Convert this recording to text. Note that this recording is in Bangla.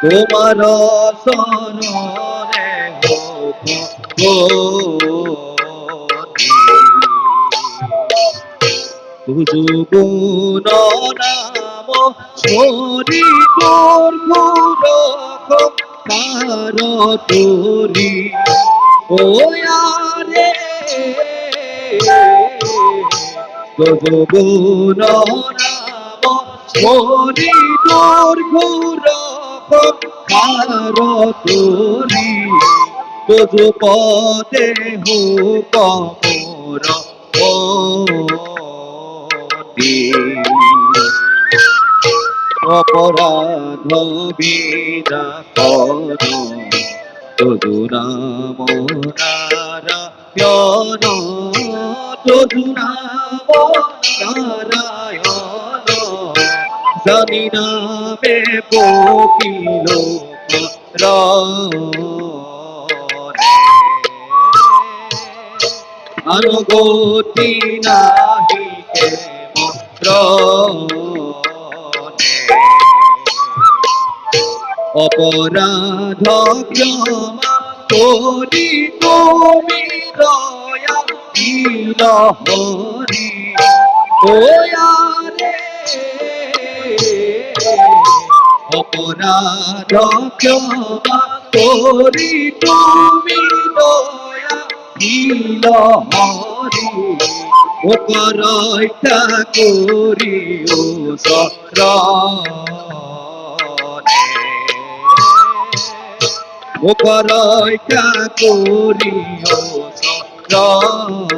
তোমার শরণে হোক গতি। তুজু গুণ নাম হরি তোর গুরখ কার তোরি ও আরে তুজু গুণ নাম হরি তোর গুরখ কার তোরি তুজু পদে হোক মোর অপরাধ বিনা কর তদু নাম নারায়ণ তদু নাম নারায়ণ জানি নামে কোকিল আর গতি নাহি অপরাধ ক্ষমা করি তুমি দয়া দিল হরি ওয়ারে অপরাধ ক্ষমা করি তুমি দয়া দিল হরি ও করইটা করি ও ও করইটা করি ও